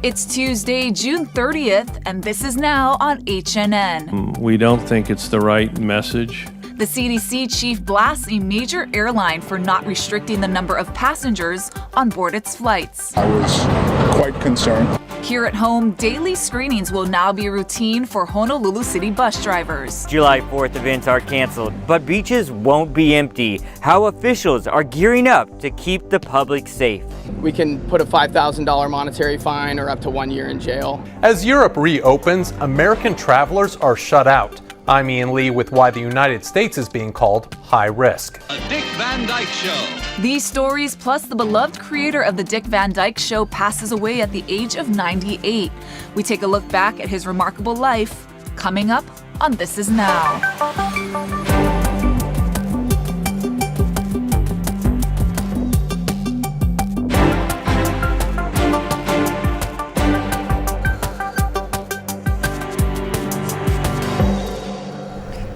It's Tuesday, June 30th, and this is now on HNN. We don't think it's the right message. The CDC chief blasts a major airline for not restricting the number of passengers on board its flights. I was quite concerned. Here at home, daily screenings will now be routine for Honolulu City bus drivers. July 4th events are canceled, but beaches won't be empty. How officials are gearing up to keep the public safe. We can put a $5,000 monetary fine or up to 1 year in jail. As Europe reopens, American travelers are shut out. I'm Ian Lee with why the United States is being called high risk. The Dick Van Dyke Show. These stories, plus the beloved creator of the Dick Van Dyke Show passes away at the age of 98. We take a look back at his remarkable life, coming up on This Is Now.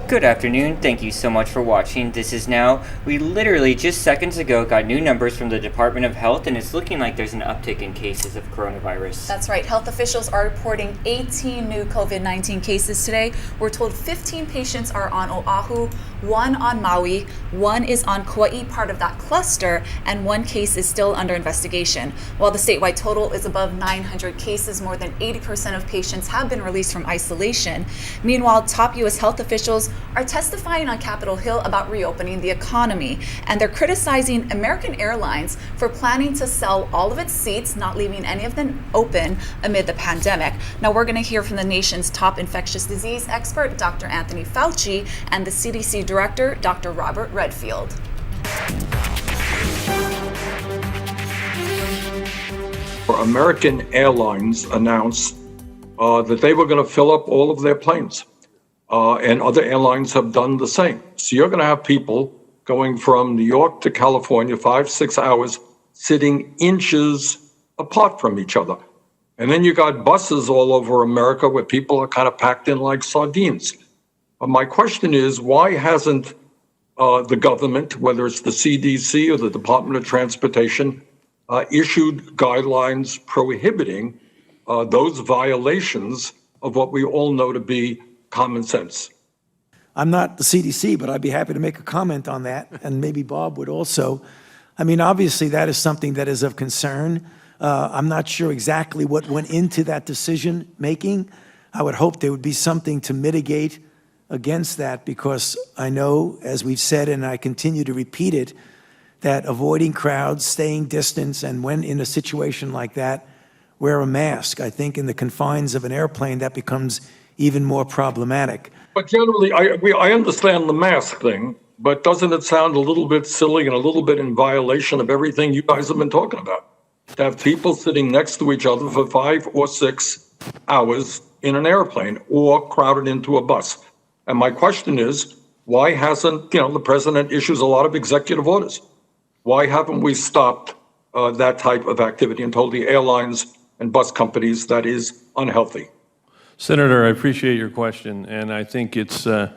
Good afternoon. Thank you so much for watching This Is Now. We literally just seconds ago got new numbers from the Department of Health, and it's looking like there's an uptick in cases of coronavirus. That's right. Health officials are reporting 18 new COVID-19 cases today. We're told 15 patients are on Oahu, 1 on Maui, 1 is on Kauai, part of that cluster, and 1 case is still under investigation. While the statewide total is above 900 cases, more than 80% of patients have been released from isolation. Meanwhile, top U.S. health officials are testifying on Capitol Hill about reopening the economy, and they're criticizing American Airlines for planning to sell all of its seats, not leaving any of them open amid the pandemic. Now we're going to hear from the nation's top infectious disease expert, Dr. Anthony Fauci, and the CDC director, Dr. Robert Redfield. American Airlines announced that they were going to fill up all of their planes. And other airlines have done the same. So you're going to have people going from New York to California, 5-6 hours, sitting inches apart from each other. And then you got buses all over America where people are kind of packed in like sardines. My question is, why hasn't the government, whether it's the CDC or the Department of Transportation, issued guidelines prohibiting those violations of what we all know to be common sense? I'm not the CDC, but I'd be happy to make a comment on that, and maybe Bob would also. I mean, obviously that is something that is of concern. I'm not sure exactly what went into that decision making. I would hope there would be something to mitigate against that, because I know, as we've said, and I continue to repeat it, that avoiding crowds, staying distance, and when in a situation like that, wear a mask. I think in the confines of an airplane that becomes even more problematic. But generally, I understand the mask thing, but doesn't it sound a little bit silly and a little bit in violation of everything you guys have been talking about? To have people sitting next to each other for 5 or 6 hours in an airplane or crowded into a bus. And my question is, why hasn't, the president issues a lot of executive orders. Why haven't we stopped that type of activity and told the airlines and bus companies that is unhealthy? Senator, I appreciate your question, and I think it's a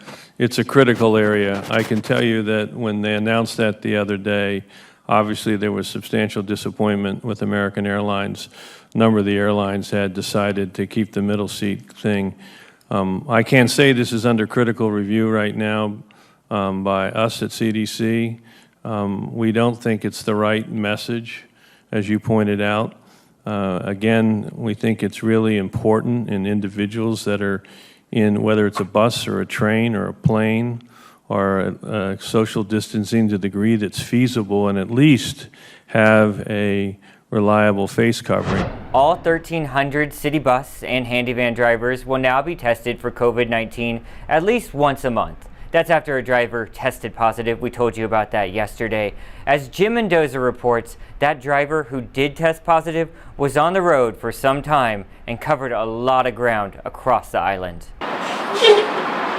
critical area. I can tell you that when they announced that the other day, obviously there was substantial disappointment with American Airlines. A number of the airlines had decided to keep the middle seat thing. I can't say this is under critical review right now by us at CDC. We don't think it's the right message, as you pointed out. Again, we think it's really important in individuals that are in, whether it's a bus or a train or a plane, or social distancing to the degree that's feasible, and at least have a reliable face covering. All 1,300 city bus and handy van drivers will now be tested for COVID-19 at least once a month. That's after a driver tested positive. We told you about that yesterday. As Jim Mendoza reports, that driver who did test positive was on the road for some time and covered a lot of ground across the island.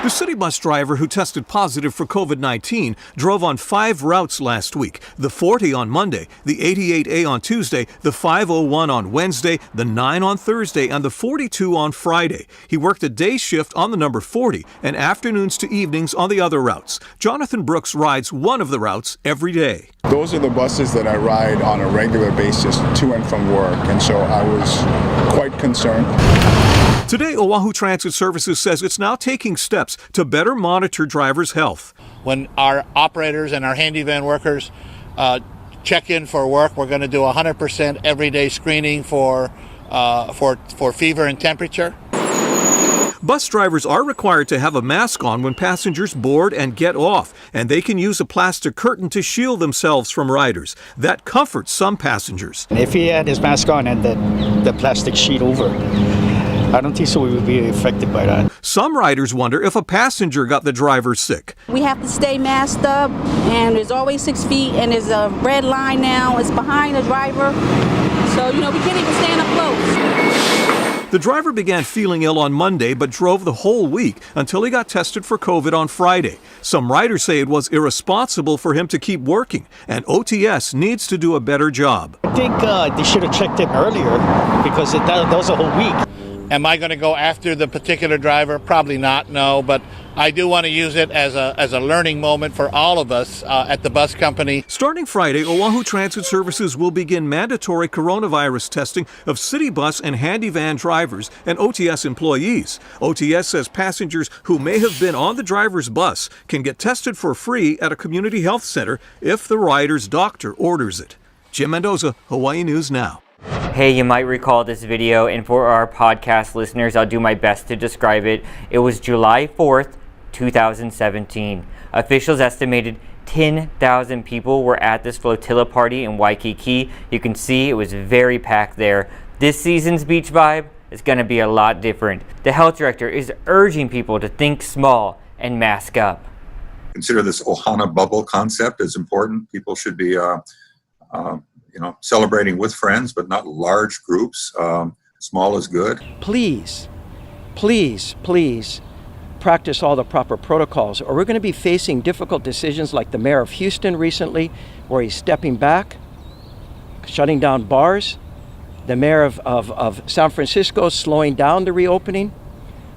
The city bus driver who tested positive for COVID-19 drove on 5 routes last week. The 40 on Monday, the 88A on Tuesday, the 501 on Wednesday, the 9 on Thursday, and the 42 on Friday. He worked a day shift on the number 40 and afternoons to evenings on the other routes. Jonathan Brooks rides one of the routes every day. Those are the buses that I ride on a regular basis to and from work, and so I was quite concerned. Today, Oahu Transit Services says it's now taking steps to better monitor drivers' health. When our operators and our handy van workers check in for work, we're going to do 100% everyday screening for fever and temperature. Bus drivers are required to have a mask on when passengers board and get off, and they can use a plastic curtain to shield themselves from riders. That comforts some passengers. If he had his mask on and the plastic sheet over, I don't think so we would be affected by that. Some riders wonder if a passenger got the driver sick. We have to stay masked up, and there's always 6 feet, and there's a red line now. It's behind the driver, so, we can't even stand up close. The driver began feeling ill on Monday, but drove the whole week until he got tested for COVID on Friday. Some riders say it was irresponsible for him to keep working, and OTS needs to do a better job. I think they should have checked him earlier, because that was a whole week. Am I going to go after the particular driver? Probably not, no, but I do want to use it as a learning moment for all of us at the bus company. Starting Friday, Oahu Transit Services will begin mandatory coronavirus testing of city bus and handy van drivers and OTS employees. OTS says passengers who may have been on the driver's bus can get tested for free at a community health center if the rider's doctor orders it. Jim Mendoza, Hawaii News Now. Hey, you might recall this video, and for our podcast listeners, I'll do my best to describe it. It was July 4th, 2017. Officials estimated 10,000 people were at this flotilla party in Waikiki. You can see it was very packed there. This season's beach vibe is going to be a lot different. The health director is urging people to think small and mask up. Consider this Ohana bubble concept is important. People should be celebrating with friends, but not large groups. Small is good. Please, please, please practice all the proper protocols, or we're going to be facing difficult decisions like the mayor of Houston recently, where he's stepping back, shutting down bars. The mayor of San Francisco slowing down the reopening.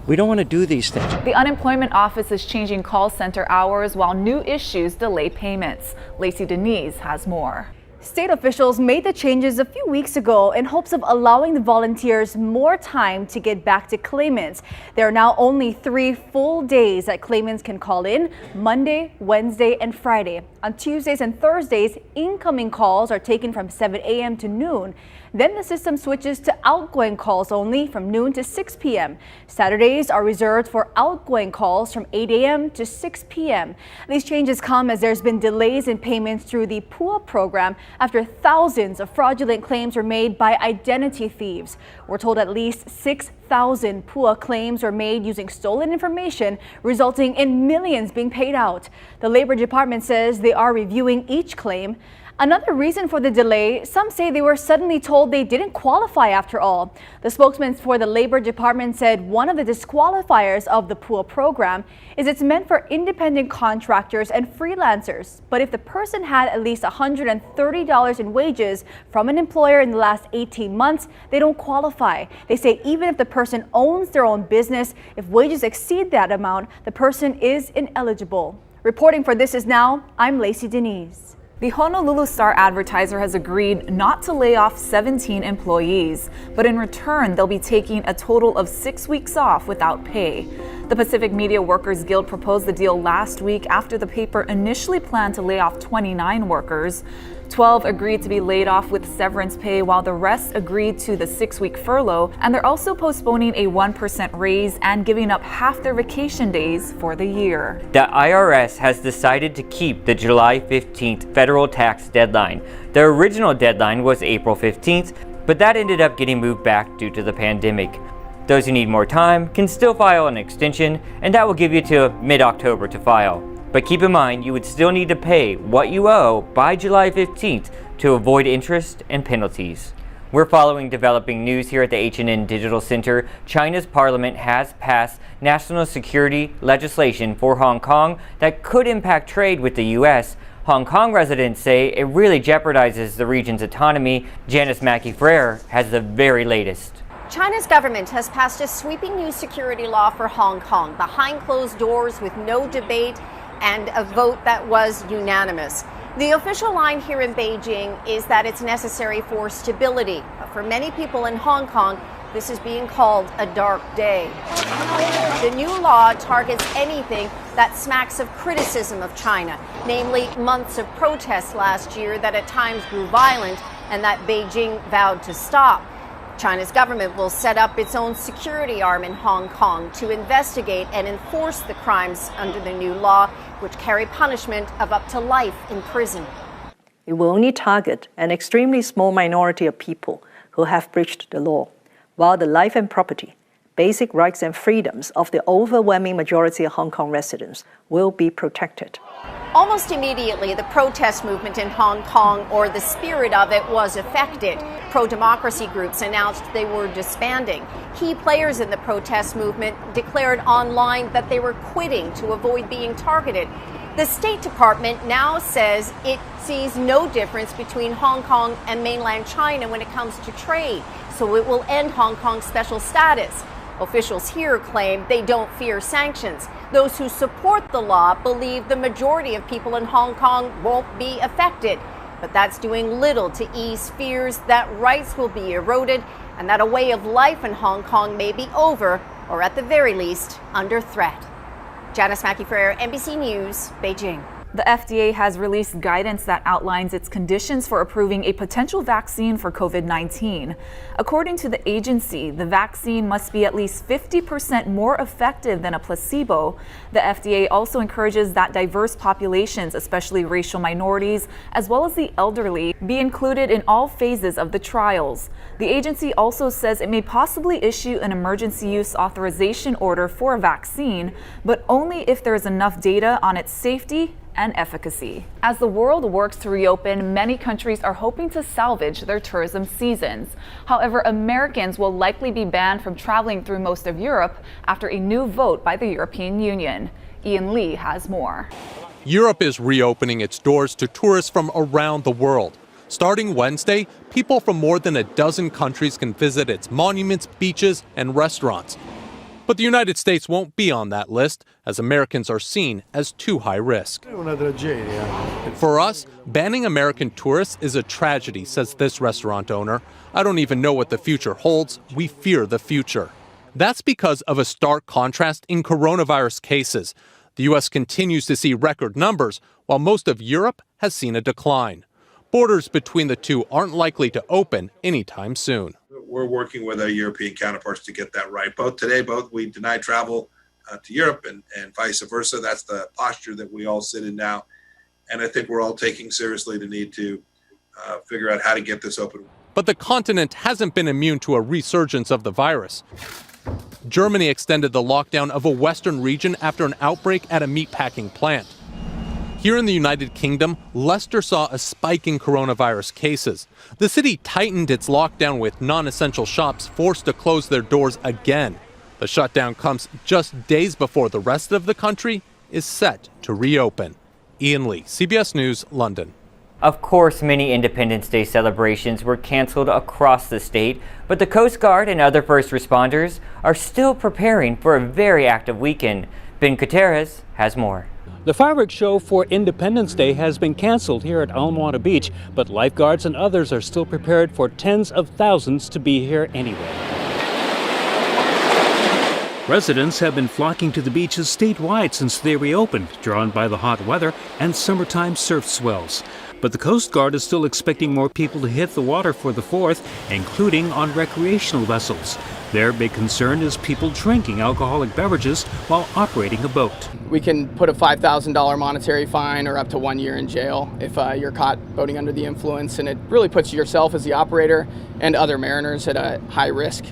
We don't want to do these things. The unemployment office is changing call center hours while new issues delay payments. Lacey Denise has more. State officials made the changes a few weeks ago in hopes of allowing the volunteers more time to get back to claimants. There are now only 3 full days that claimants can call in: Monday, Wednesday, and Friday. On Tuesdays and Thursdays, incoming calls are taken from 7 a.m. to noon. Then the system switches to outgoing calls only from noon to 6 p.m. Saturdays are reserved for outgoing calls from 8 a.m. to 6 p.m. These changes come as there's been delays in payments through the PUA program after thousands of fraudulent claims were made by identity thieves. We're told at least 6,000 PUA claims were made using stolen information, resulting in millions being paid out. The Labor Department says they are reviewing each claim. Another reason for the delay, some say they were suddenly told they didn't qualify after all. The spokesman for the Labor Department said one of the disqualifiers of the PUA program is it's meant for independent contractors and freelancers. But if the person had at least $130 in wages from an employer in the last 18 months, they don't qualify. They say even if the person owns their own business, if wages exceed that amount, the person is ineligible. Reporting for This Is Now, I'm Lacey Denise. The Honolulu Star-Advertiser has agreed not to lay off 17 employees, but in return, they'll be taking a total of 6 weeks off without pay. The Pacific Media Workers Guild proposed the deal last week after the paper initially planned to lay off 29 workers. 12 agreed to be laid off with severance pay, while the rest agreed to the 6-week furlough, and they're also postponing a 1% raise and giving up half their vacation days for the year. The IRS has decided to keep the July 15th federal tax deadline. The original deadline was April 15th, but that ended up getting moved back due to the pandemic. Those who need more time can still file an extension, and that will give you till mid-October to file. But keep in mind, you would still need to pay what you owe by July 15th to avoid interest and penalties. We're following developing news here at the H&N Digital Center. China's parliament has passed national security legislation for Hong Kong that could impact trade with the U.S. Hong Kong residents say it really jeopardizes the region's autonomy. Janice Mackey-Frere has the very latest. China's government has passed a sweeping new security law for Hong Kong, behind closed doors with no debate and a vote that was unanimous. The official line here in Beijing is that it's necessary for stability. But for many people in Hong Kong, this is being called a dark day. The new law targets anything that smacks of criticism of China, namely months of protests last year that at times grew violent and that Beijing vowed to stop. China's government will set up its own security arm in Hong Kong to investigate and enforce the crimes under the new law, which carry punishment of up to life in prison. It will only target an extremely small minority of people who have breached the law, while the life and property, basic rights and freedoms of the overwhelming majority of Hong Kong residents will be protected. Almost immediately, the protest movement in Hong Kong, or the spirit of it, was affected. Pro-democracy groups announced they were disbanding. Key players in the protest movement declared online that they were quitting to avoid being targeted. The State Department now says it sees no difference between Hong Kong and mainland China when it comes to trade, so it will end Hong Kong's special status. Officials here claim they don't fear sanctions. Those who support the law believe the majority of people in Hong Kong won't be affected. But that's doing little to ease fears that rights will be eroded and that a way of life in Hong Kong may be over, or at the very least, under threat. Janice Mackey-Frere, NBC News, Beijing. The FDA has released guidance that outlines its conditions for approving a potential vaccine for COVID-19. According to the agency, the vaccine must be at least 50% more effective than a placebo. The FDA also encourages that diverse populations, especially racial minorities, as well as the elderly, be included in all phases of the trials. The agency also says it may possibly issue an emergency use authorization order for a vaccine, but only if there is enough data on its safety and efficacy. As the world works to reopen, many countries are hoping to salvage their tourism seasons. However, Americans will likely be banned from traveling through most of Europe after a new vote by the European Union. Ian Lee has more. Europe is reopening its doors to tourists from around the world. Starting Wednesday, people from more than a dozen countries can visit its monuments, beaches, and restaurants. But the United States won't be on that list, as Americans are seen as too high risk. For us, banning American tourists is a tragedy, says this restaurant owner. I don't even know what the future holds. We fear the future. That's because of a stark contrast in coronavirus cases. The U.S. continues to see record numbers, while most of Europe has seen a decline. Borders between the two aren't likely to open anytime soon. We're working with our European counterparts to get that right. Both we deny travel to Europe and vice versa. That's the posture that we all sit in now. And I think we're all taking seriously the need to figure out how to get this open. But the continent hasn't been immune to a resurgence of the virus. Germany extended the lockdown of a western region after an outbreak at a meatpacking plant. Here in the United Kingdom, Leicester saw a spike in coronavirus cases. The city tightened its lockdown with non-essential shops forced to close their doors again. The shutdown comes just days before the rest of the country is set to reopen. Ian Lee, CBS News, London. Of course, many Independence Day celebrations were canceled across the state, but the Coast Guard and other first responders are still preparing for a very active weekend. Ben Gutierrez has more. The fireworks show for Independence Day has been canceled here at Almoana Beach, but lifeguards and others are still prepared for tens of thousands to be here anyway. Residents have been flocking to the beaches statewide since they reopened, drawn by the hot weather and summertime surf swells. But the Coast Guard is still expecting more people to hit the water for the 4th, including on recreational vessels. Their big concern is people drinking alcoholic beverages while operating a boat. We can put a $5,000 monetary fine or up to 1 year in jail if you're caught boating under the influence, and it really puts yourself as the operator and other mariners at a high risk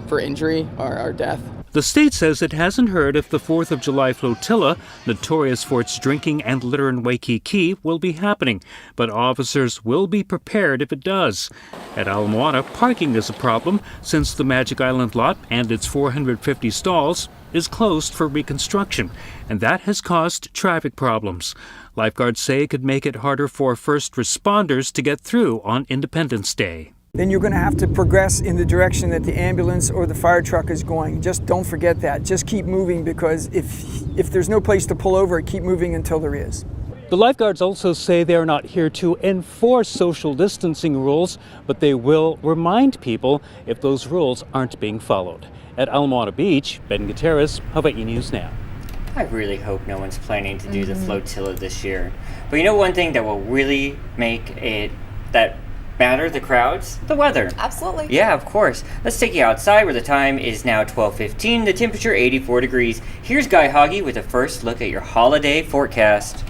for injury or death. The state says it hasn't heard if the 4th of July flotilla, notorious for its drinking and litter in Waikiki, will be happening, but officers will be prepared if it does. At Ala Moana, parking is a problem since the Magic Island lot and its 450 stalls is closed for reconstruction, and that has caused traffic problems. Lifeguards say it could make it harder for first responders to get through on Independence Day. Then you're going to have to progress in the direction that the ambulance or the fire truck is going. Just don't forget that. Just keep moving, because if there's no place to pull over, keep moving until there is. The lifeguards also say they are not here to enforce social distancing rules, but they will remind people if those rules aren't being followed. At Ala Moana Beach, Ben Gutierrez, Hawaii News Now. I really hope no one's planning to do the flotilla this year. But you know one thing that will really make it that matter, the crowds? The weather. Absolutely. Yeah, of course. Let's take you outside where the time is now 12:15, the temperature 84 degrees. Here's Guy Hoggy with a first look at your holiday forecast.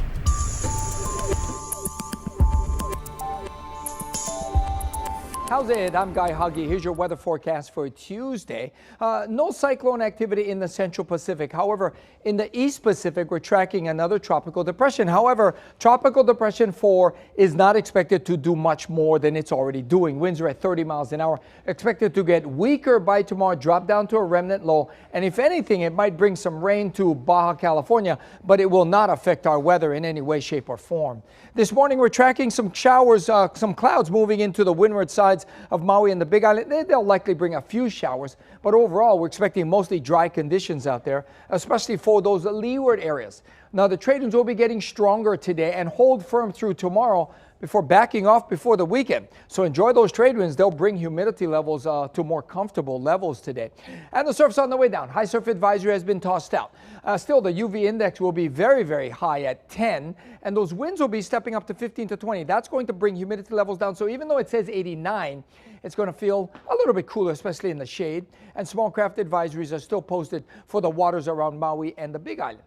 How's it? I'm Guy Huggy. Here's your weather forecast for Tuesday. No cyclone activity in the Central Pacific. However, in the East Pacific, we're tracking another tropical depression. However, Tropical Depression 4 is not expected to do much more than it's already doing. Winds are at 30 miles an hour. Expected to get weaker by tomorrow, drop down to a remnant low. And if anything, it might bring some rain to Baja California, but it will not affect our weather in any way, shape, or form. This morning, we're tracking some showers, some clouds moving into the windward sides of Maui and the Big Island. They'll likely bring a few showers, but overall, we're expecting mostly dry conditions out there, especially for those leeward areas. Now, the trade winds will be getting stronger today and hold firm through tomorrow before backing off before the weekend. So enjoy those trade winds. They'll bring humidity levels to more comfortable levels today. And the surf's on the way down. High surf advisory has been tossed out. Still, the UV index will be very, very high at 10, and those winds will be stepping up to 15 to 20. That's going to bring humidity levels down. So even though it says 89, it's going to feel a little bit cooler, especially in the shade. And small craft advisories are still posted for the waters around Maui and the Big Island.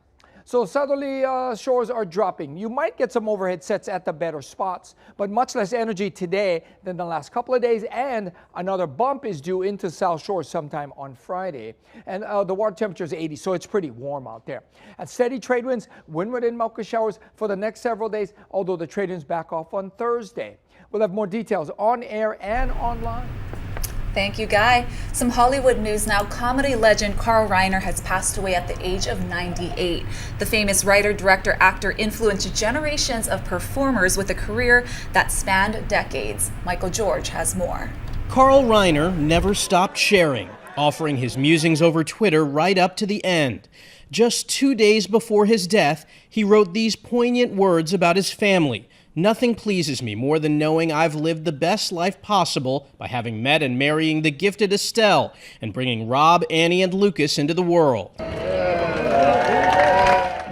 So southerly shores are dropping. You might get some overhead sets at the better spots, but much less energy today than the last couple of days, and another bump is due into South Shore sometime on Friday. And the water temperature is 80, so it's pretty warm out there. At steady trade winds, windward and Mauka showers for the next several days, although the trade winds back off on Thursday. We'll have more details on air and online. Thank you, Guy. Some Hollywood news now. Comedy legend Carl Reiner has passed away at the age of 98. The famous writer, director, actor influenced generations of performers with a career that spanned decades. Michael George has more. Carl Reiner never stopped sharing, offering his musings over Twitter right up to the end. Just 2 days before his death, he wrote these poignant words about his family. Nothing pleases me more than knowing I've lived the best life possible by having met and marrying the gifted Estelle and bringing Rob, Annie, and Lucas into the world.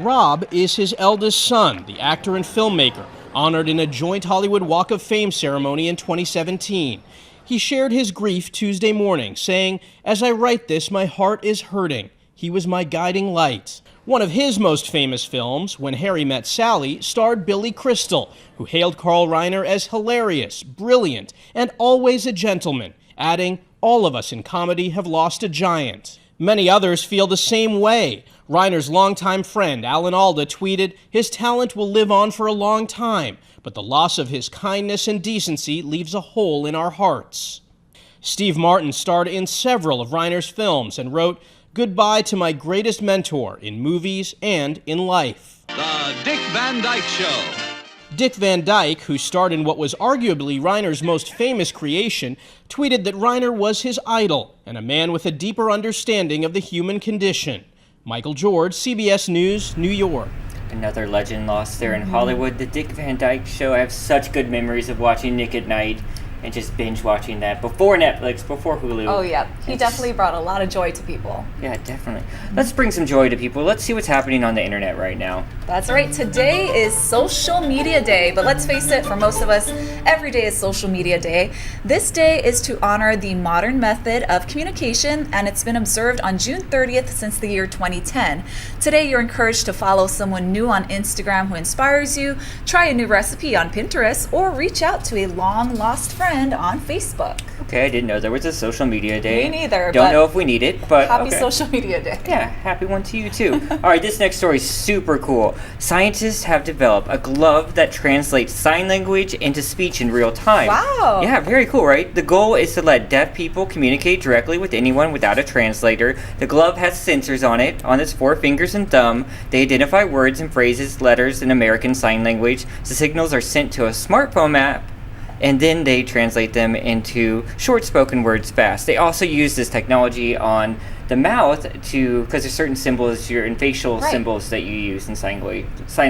Rob is his eldest son, the actor and filmmaker, honored in a joint Hollywood Walk of Fame ceremony in 2017. He shared his grief Tuesday morning, saying, "As I write this, my heart is hurting. He was my guiding light." One of his most famous films, When Harry Met Sally, starred Billy Crystal, who hailed Carl Reiner as hilarious, brilliant, and always a gentleman, adding, "All of us in comedy have lost a giant." Many others feel the same way. Reiner's longtime friend, Alan Alda, tweeted, "His talent will live on for a long time, but the loss of his kindness and decency leaves a hole in our hearts." Steve Martin starred in several of Reiner's films and wrote, "Goodbye to my greatest mentor in movies and in life." The Dick Van Dyke Show. Dick Van Dyke, who starred in what was arguably Reiner's most famous creation, tweeted that Reiner was his idol and a man with a deeper understanding of the human condition. Michael George, CBS News, New York. Another legend lost there in Hollywood. The Dick Van Dyke Show. I have such good memories of watching Nick at Night and just binge watching that before Netflix, before Hulu. Oh, yeah. He definitely brought a lot of joy to people. Yeah, definitely. Let's bring some joy to people. Let's see what's happening on the internet right now. That's right. Today is Social Media Day, but let's face it, for most of us, every day is Social Media Day. This day is to honor the modern method of communication, and it's been observed on June 30th since the year 2010. Today, you're encouraged to follow someone new on Instagram who inspires you, try a new recipe on Pinterest, or reach out to a long-lost friend. friend on Facebook. Okay, I didn't know there was a social media day. Me neither. Don't know if we need it, but happy okay. social media day. Yeah, happy one to you too. All right, this next story is super cool. Scientists have developed a glove that translates sign language into speech in real time. Wow. Yeah, very cool, right? The goal is to let deaf people communicate directly with anyone without a translator. The glove has sensors on it, on its 4 fingers and thumb. They identify words and phrases, letters in American Sign Language. The signals are sent to a smartphone app, and then they translate them into short spoken words fast. They also use this technology on the mouth because there's certain symbols and facial symbols that you use in sign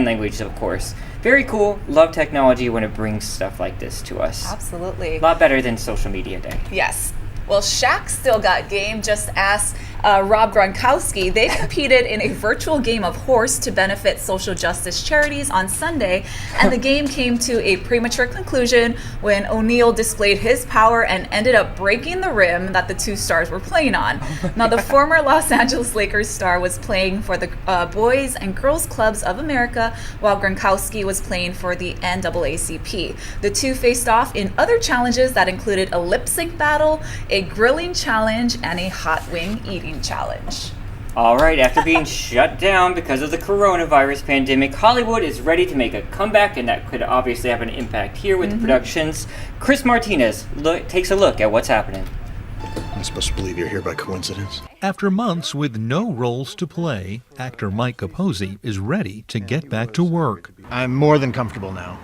language, of course. Very cool. Love technology when it brings stuff like this to us. Absolutely. A lot better than social media day. Yes. Well, Shaq still got game. Just ask Rob Gronkowski. They competed in a virtual game of horse to benefit social justice charities on Sunday, and the game came to a premature conclusion when O'Neal displayed his power and ended up breaking the rim that the 2 stars were playing on. Now, the former Los Angeles Lakers star was playing for the Boys and Girls Clubs of America, while Gronkowski was playing for the NAACP. The 2 faced off in other challenges that included a lip sync battle, a grilling challenge, and a hot wing eating challenge. All right, after being shut down because of the coronavirus pandemic, Hollywood is ready to make a comeback, and that could obviously have an impact here with the productions. Chris Martinez takes a look at what's happening. I'm supposed to believe you're here by coincidence. After months with no roles to play, actor Mike Capozzi is ready to get back to work. I'm more than comfortable now.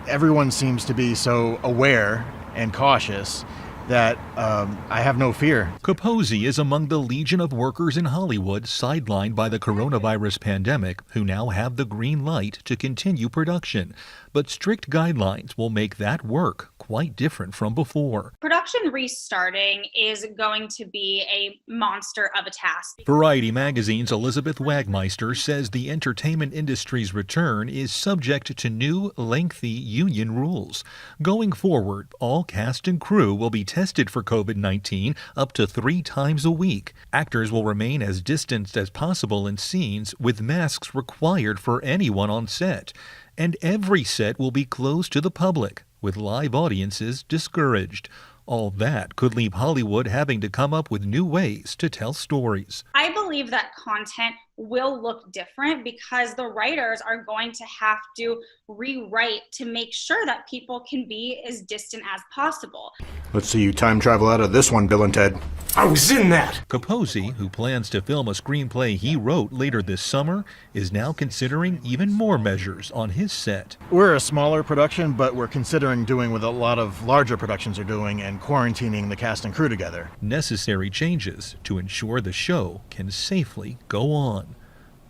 Everyone seems to be so aware and cautious that I have no fear. Capozzi is among the legion of workers in Hollywood sidelined by the coronavirus pandemic who now have the green light to continue production. But strict guidelines will make that work quite different from before. Production restarting is going to be a monster of a task. Variety magazine's Elizabeth Wagmeister says the entertainment industry's return is subject to new, lengthy union rules. Going forward, all cast and crew will be tested for COVID-19 up to 3 times a week. Actors will remain as distanced as possible in scenes with masks required for anyone on set. And every set will be closed to the public, with live audiences discouraged. All that could leave Hollywood having to come up with new ways to tell stories. I believe that content will look different because the writers are going to have to rewrite to make sure that people can be as distant as possible. Let's see you time travel out of this one, Bill and Ted. I was in that! Capozzi, who plans to film a screenplay he wrote later this summer, is now considering even more measures on his set. We're a smaller production, but we're considering doing what a lot of larger productions are doing and quarantining the cast and crew together. Necessary changes to ensure the show can safely go on.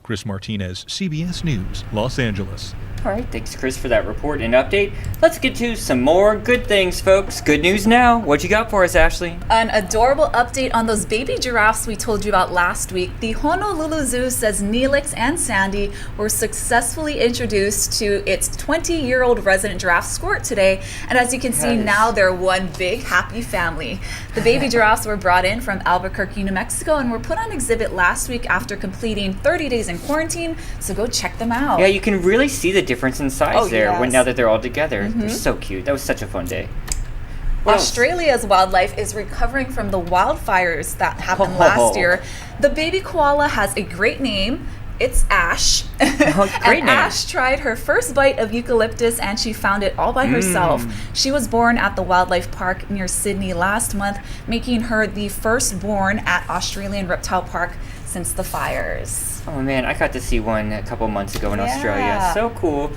Chris Martinez, CBS News, Los Angeles. All right, thanks, Chris, for that report and update. Let's get to some more good things, folks. Good news now. What you got for us, Ashley? An adorable update on those baby giraffes we told you about last week. The Honolulu Zoo says Neelix and Sandy were successfully introduced to its 20-year-old resident giraffe Squirt today. And as you can see, now they're one big happy family. The baby giraffes were brought in from Albuquerque, New Mexico, and were put on exhibit last week after completing 30 days in quarantine. So go check them out. Yeah, you can really see the difference in size now that they're all together. Mm-hmm. They're so cute. That was such a fun day. Australia's wildlife is recovering from the wildfires that happened last year. The baby koala has a great name. It's Ash. Great name. Ash tried her first bite of eucalyptus and she found it all by herself. She was born at the wildlife park near Sydney last month, making her the first born at Australian Reptile Park since the fires. Oh man, I got to see one a couple months ago in Australia. So cool.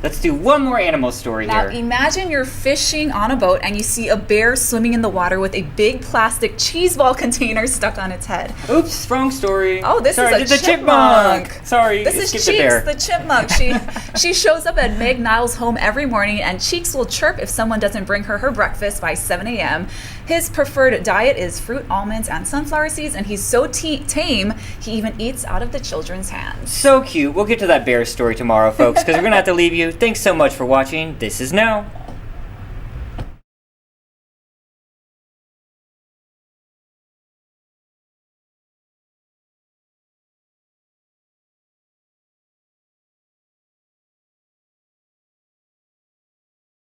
Let's do one more animal story now, here. Imagine you're fishing on a boat and you see a bear swimming in the water with a big plastic cheese ball container stuck on its head. Oops, wrong story. Oh, this Sorry, is a chipmunk. Sorry, this is Cheeks, the chipmunk. She shows up at Meg Niles' home every morning, and Cheeks will chirp if someone doesn't bring her breakfast by 7 a.m. His preferred diet is fruit, almonds, and sunflower seeds, and he's so tame, he even eats out of the children's hands. So cute. We'll get to that bear story tomorrow, folks, because we're going to have to leave you. Thanks so much for watching. This is Now.